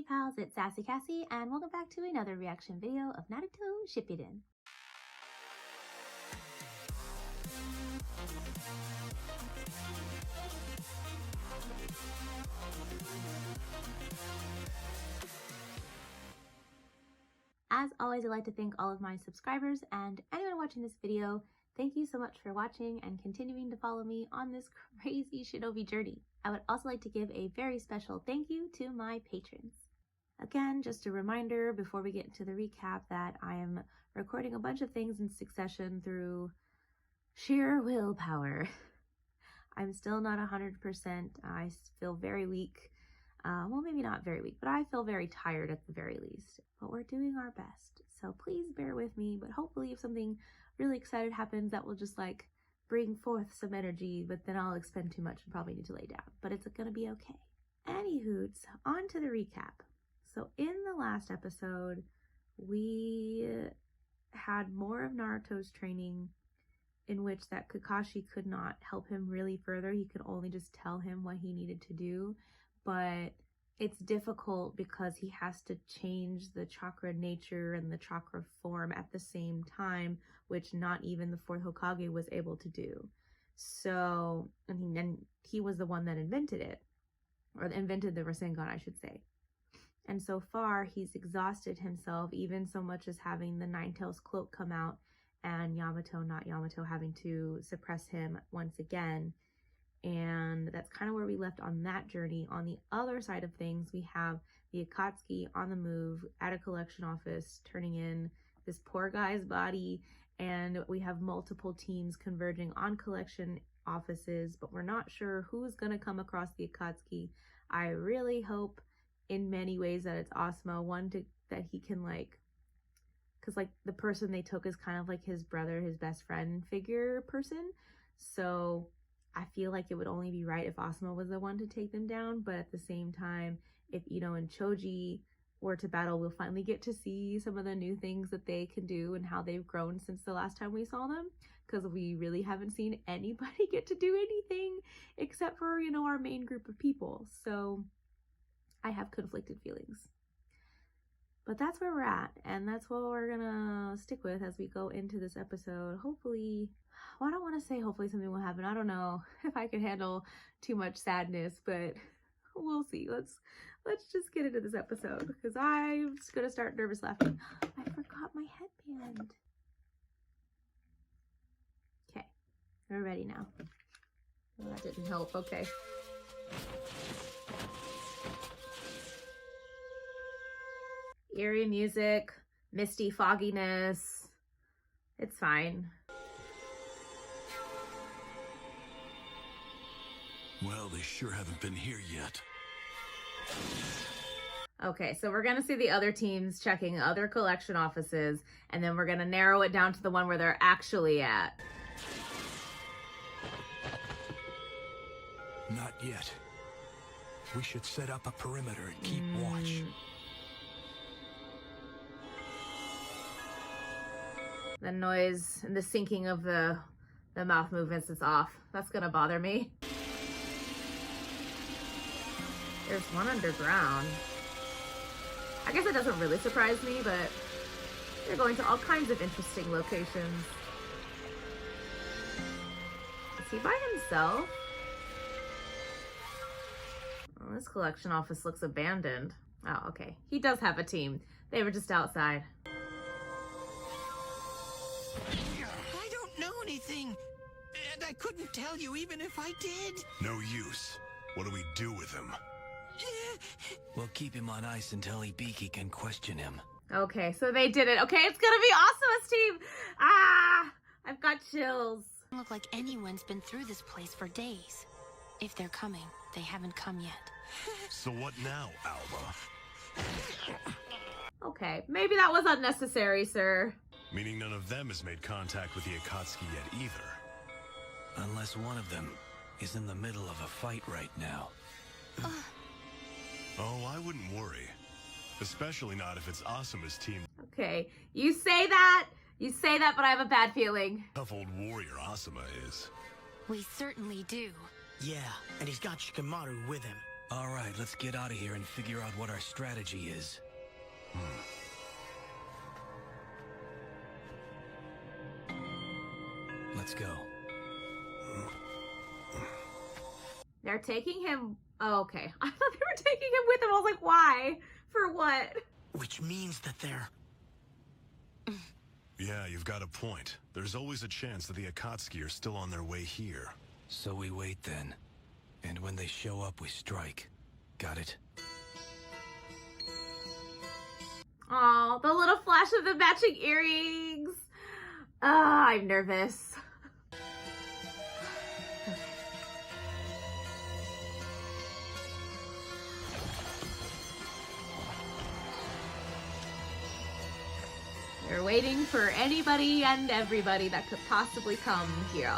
Hey pals, it's Sassy Cassie, and welcome back to another reaction video of Naruto Shippuden. As always, I'd like to thank all of my subscribers and anyone watching this video. Thank you so much for watching and continuing to follow me on this crazy shinobi journey. I would also like to give a very special thank you to my patrons. Again, just a reminder before we get into the recap that I am recording a bunch of things in succession through sheer willpower. I'm still not 100%. I feel very weak. Well, maybe not very weak, but I feel very tired at the very least. But we're doing our best. So please bear with me. But hopefully if something really excited happens, that will just like bring forth some energy, but then I'll expend too much and probably need to lay down. But it's gonna be okay. Anywhoots, on to the recap. So in the last episode, we had more of Naruto's training in which that Kakashi could not help him really further. He could only just tell him what he needed to do. But it's difficult because he has to change the chakra nature and the chakra form at the same time, which not even the fourth Hokage was able to do. So, and he was the one that invented it, or invented the Rasengan, I should say. And so far, he's exhausted himself, even so much as having the Nine-Tails cloak come out and not Yamato, having to suppress him once again. And that's kind of where we left on that journey. On the other side of things, we have the Akatsuki on the move at a collection office, turning in this poor guy's body. And we have multiple teams converging on collection offices, but we're not sure who's going to come across the Akatsuki. I really hope in many ways that it's Asuma. One, that he can because the person they took is kind of like his brother, his best friend figure person. So I feel like it would only be right if Asuma was the one to take them down, but at the same time, if Ino and Choji were to battle, we'll finally get to see some of the new things that they can do and how they've grown since the last time we saw them, because we really haven't seen anybody get to do anything except for, our main group of people. So I have conflicted feelings. But that's where we're at, and that's what we're gonna stick with as we go into this episode. Hopefully, well, I don't want to say hopefully something will happen. I don't know if I can handle too much sadness, but we'll see. Let's just get into this episode, because I'm just gonna start nervous laughing. I forgot my headband. Okay, we're ready now. Well, that didn't help. Okay. Eerie music, misty fogginess. It's fine. Well, they sure haven't been here yet. Okay, so we're gonna see the other teams checking other collection offices, and then we're gonna narrow it down to the one where they're actually at. Not yet. We should set up a perimeter and keep watch. The noise and the syncing of the mouth movements is off. That's gonna bother me. There's one underground. I guess it doesn't really surprise me, but they're going to all kinds of interesting locations. Is he by himself? Oh, this collection office looks abandoned. Oh, okay. He does have a team. They were just outside. I don't know anything, and I couldn't tell you even if I did. No use. What do we do with him? We'll keep him on ice until Hibiki can question him. Okay, so they did it. Okay, it's gonna be Asuma's team. Ah, I've got chills. Doesn't look like anyone's been through this place for days. If they're coming, they haven't come yet. So what now, Alba? Okay, maybe that was unnecessary, sir. Meaning none of them has made contact with the Akatsuki yet either. Unless one of them is in the middle of a fight right now. Oh, I wouldn't worry. Especially not if it's Asuma's team. Okay, you say that, but I have a bad feeling. Tough old warrior Asuma is. We certainly do. Yeah, and he's got Shikamaru with him. All right, let's get out of here and figure out what our strategy is. Let's go. They're taking him. Oh, okay. I thought they were taking him with them. I was like, why? For what? Which means that they're... Yeah, you've got a point. There's always a chance that the Akatsuki are still on their way here. So we wait then. And when they show up, we strike. Got it? Oh, the little flash of the matching earrings. Ah, I'm nervous. They're waiting for anybody and everybody that could possibly come here.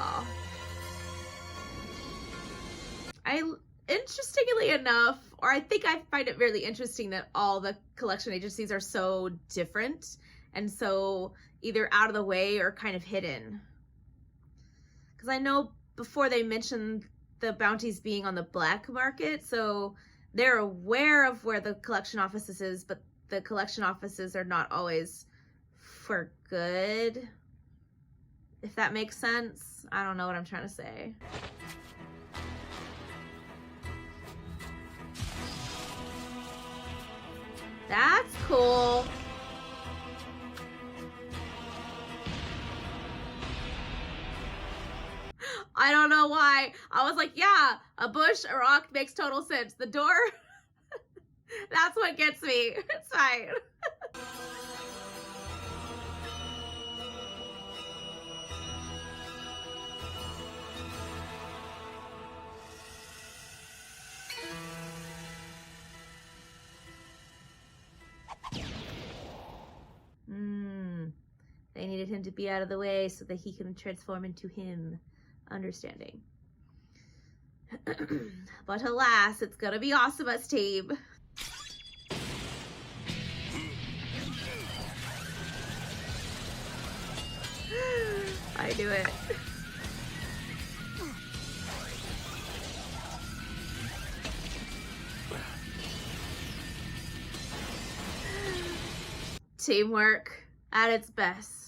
Interestingly enough, or I think I find it really interesting that all the collection agencies are so different and so either out of the way or kind of hidden. Because I know before they mentioned the bounties being on the black market, so they're aware of where the collection offices is, but the collection offices are not always for good, if that makes sense. I don't know what I'm trying to say. That's cool. I don't know why. I was like, yeah, a bush, a rock makes total sense. The door, that's what gets me. It's fine. They needed him to be out of the way so that he can transform into him. Understanding. But alas, it's gonna be Asuma's team. I knew it. Teamwork at its best.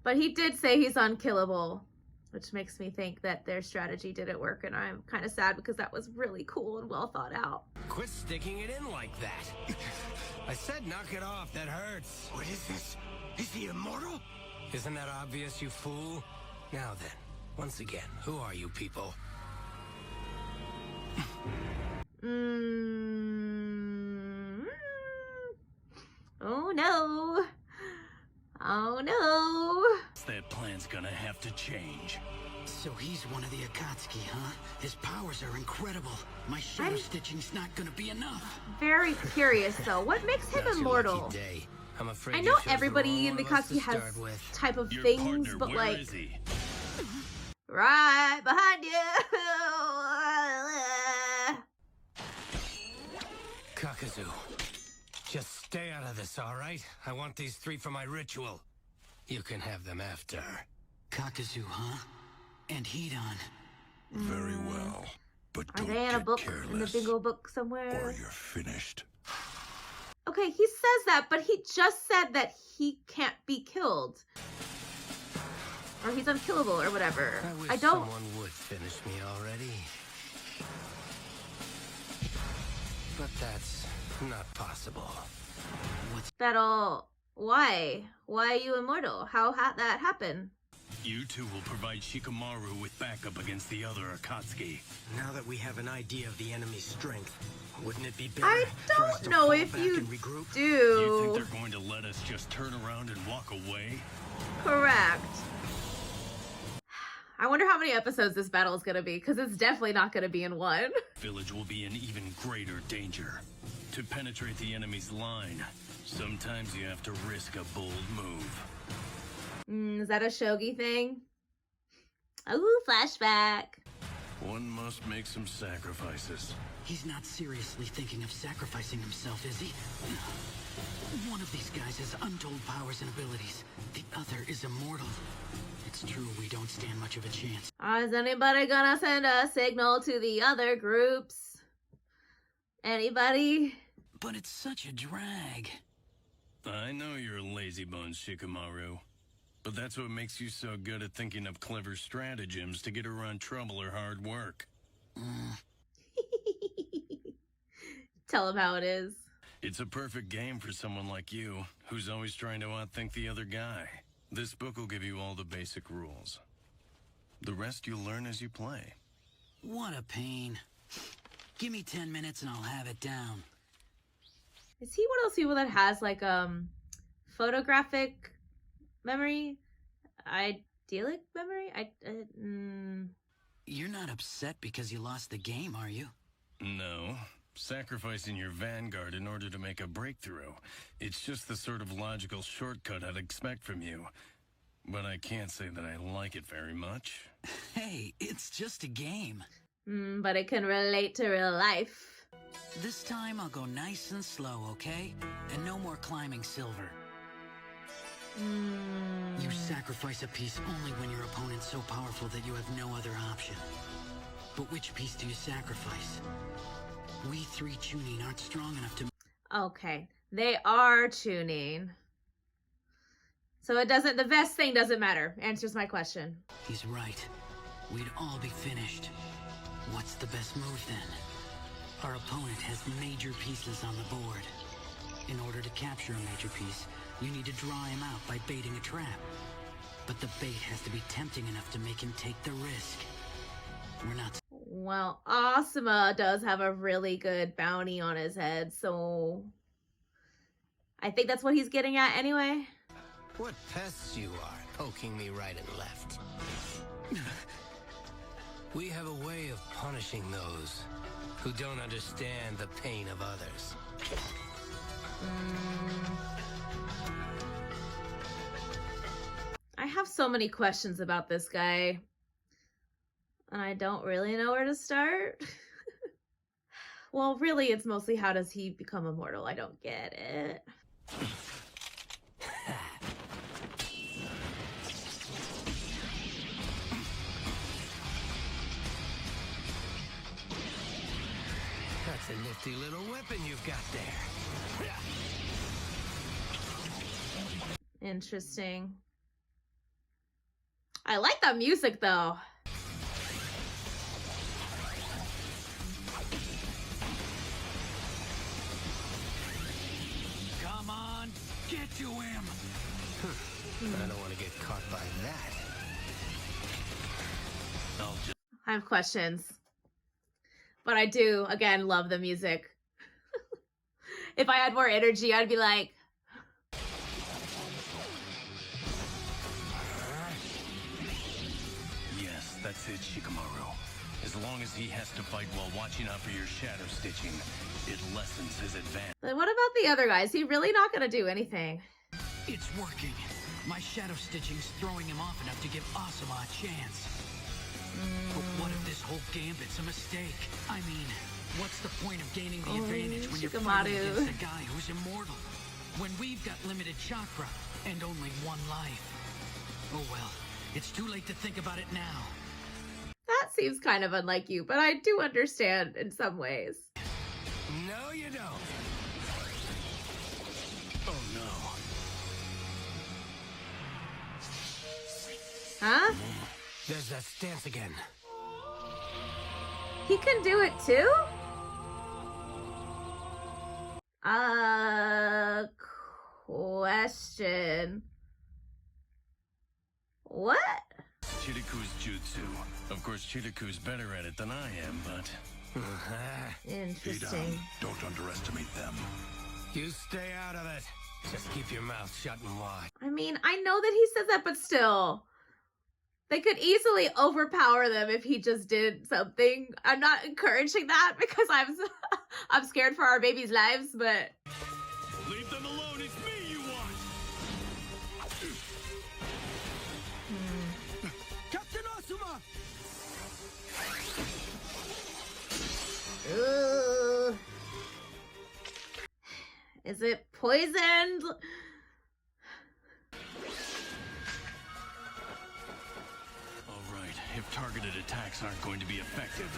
But he did say he's unkillable, which makes me think that their strategy didn't work, and I'm kind of sad because that was really cool and well thought out. Quit sticking it in like that. I said knock it off, that hurts. What is this? Is he immortal? Isn't that obvious, you fool? Now then, once again, who are you people? Oh no. Oh no. That plan's gonna have to change. So he's one of the Akatsuki, huh? His powers are incredible. My shadow stitching's not gonna be enough. Very curious though. What makes him immortal? I'm afraid I know everybody in the Kassie has type of things, but like right behind you. Kakazu, just stay out of this, all right? I want these 3 for my ritual. You can have them after. Kakazu, huh? And Hidan. Very well, but Are don't they in a get book, careless, in the bingo book somewhere? or you're finished. Okay, he says that, but he just said that he can't be killed. Or he's unkillable or whatever. I wish someone would finish me already. But that's not possible. Why? Why are you immortal? How that happen? You two will provide Shikamaru with backup against the other Akatsuki. Now that we have an idea of the enemy's strength, wouldn't it be better I for us don't to know fall if back you and regroup? do. You think they're going to let us just turn around and walk away? Correct. I wonder how many episodes this battle is going to be, because it's definitely not going to be in one. Village will be in even greater danger. To penetrate the enemy's line, sometimes you have to risk a bold move. Is that a shogi thing? Ooh, flashback. One must make some sacrifices. He's not seriously thinking of sacrificing himself, is he? One of these guys has untold powers and abilities. The other is immortal. It's true we don't stand much of a chance. Is anybody gonna send a signal to the other groups? Anybody? But it's such a drag. I know you're a lazy bones, Shikamaru. But that's what makes you so good at thinking up clever stratagems to get around trouble or hard work. Tell him how it is. It's a perfect game for someone like you, who's always trying to outthink the other guy. This book will give you all the basic rules. The rest you'll learn as you play. What a pain. Give me 10 minutes and I'll have it down. Is he one of those people that has like photographic memory? Idyllic memory? You're not upset because you lost the game, are you? No. Sacrificing your vanguard in order to make a breakthrough. It's just the sort of logical shortcut I'd expect from you. But I can't say that I like it very much. Hey, it's just a game. But it can relate to real life. This time I'll go nice and slow, okay? And no more climbing silver. You sacrifice a piece only when your opponent's so powerful that you have no other option. But which piece do you sacrifice? We three Chunin aren't strong enough to... Okay, they are tuning. So the vest thing doesn't matter. Answers my question. He's right. We'd all be finished. What's the best move then? Our opponent has major pieces on the board. In order to capture a major piece, you need to draw him out by baiting a trap. But the bait has to be tempting enough to make him take the risk. We're not... Well, Asuma does have a really good bounty on his head, so... I think that's what he's getting at anyway. What pests you are, poking me right and left. We have a way of punishing those who don't understand the pain of others. I have so many questions about this guy. And I don't really know where to start. Well, really, it's mostly how does he become immortal? I don't get it. That's a nifty little weapon you've got there. Interesting. I like that music, though. Come on, get to him! I don't want to get caught by that. I have questions. But I do, again, love the music. If I had more energy, I'd be like... Yes, that's it, Shikamaru. As long as he has to fight while watching out for your shadow stitching, it lessens his advantage. But what about the other guys? He really not gonna do anything. It's working. My shadow stitching's throwing him off enough to give Asuma a chance. But what if this whole gambit's a mistake? I mean, what's the point of gaining the advantage when you're fighting against a guy who's immortal? When we've got limited chakra and only one life. Oh well, it's too late to think about it now. That seems kind of unlike you, but I do understand in some ways. No, you don't. Oh no. Huh? There's that stance again. He can do it too? Question. What? Chiriku's jutsu. Of course, Chiriku's better at it than I am, but... Interesting. Don't underestimate them. You stay out of it. Just keep your mouth shut and watch. I mean, I know that he says that, but still. They could easily overpower them if he just did something. I'm not encouraging that because I'm scared for our babies' lives, but... Leave them alone, it's me you want! Captain Asuma! Ugh. Is it poisoned? targeted attacks aren't going to be effective.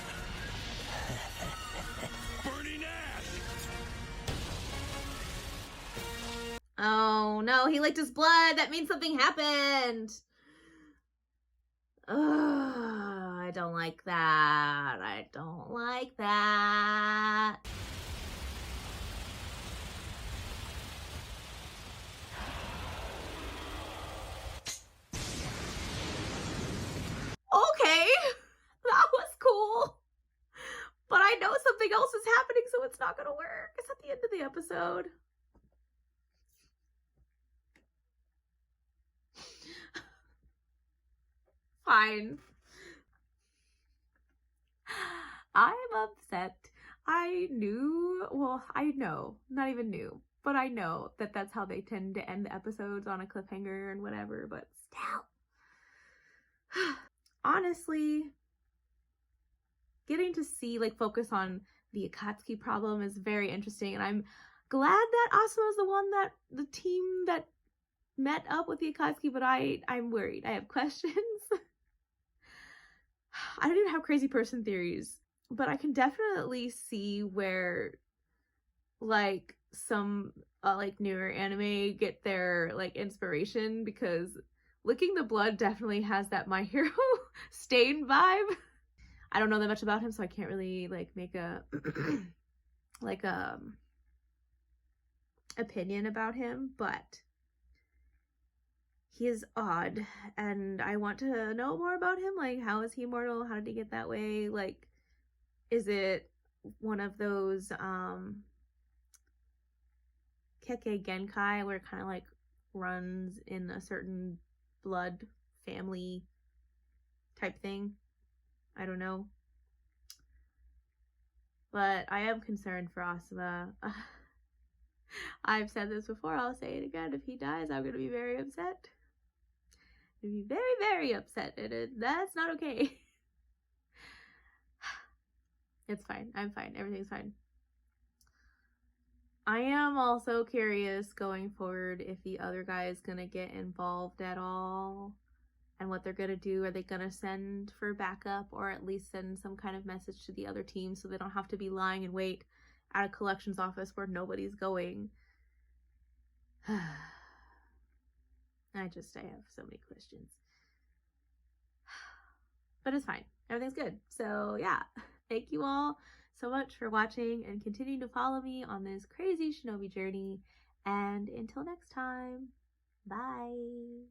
Burning Ash! Oh no, he licked his blood. That means something happened. Ugh, I don't like that. I don't like that. Okay, that was cool. But I know something else is happening, so it's not gonna work. It's at the end of the episode. Fine. I'm upset. I know, not even knew, but I know that that's how they tend to end the episodes, on a cliffhanger and whatever, but still. Honestly, getting to see, like, focus on the Akatsuki problem is very interesting, and I'm glad that Asuma's the team that met up with the Akatsuki, but I'm worried. I have questions. I don't even have crazy person theories, but I can definitely see where, like, some like newer anime get their, like, inspiration, because licking the blood definitely has that My Hero Stain vibe. I don't know that much about him, so I can't really, like, make a like opinion about him, but he is odd, and I want to know more about him. Like, how is he immortal? How did he get that way? Like, is it one of those Kekkei Genkai where it kind of, like, runs in a certain blood family type thing? I don't know. But I am concerned for Asuma. I've said this before, I'll say it again. If he dies, I'm going to be very upset. I'm going to be very, very upset, and that's not okay. It's fine. I'm fine. Everything's fine. I am also curious going forward if the other guy is going to get involved at all, and what they're going to do. Are they going to send for backup, or at least send some kind of message to the other team so they don't have to be lying in wait at a collections office where nobody's going? I have so many questions. But it's fine. Everything's good. So yeah, thank you all so much for watching and continuing to follow me on this crazy shinobi journey. And until next time, bye.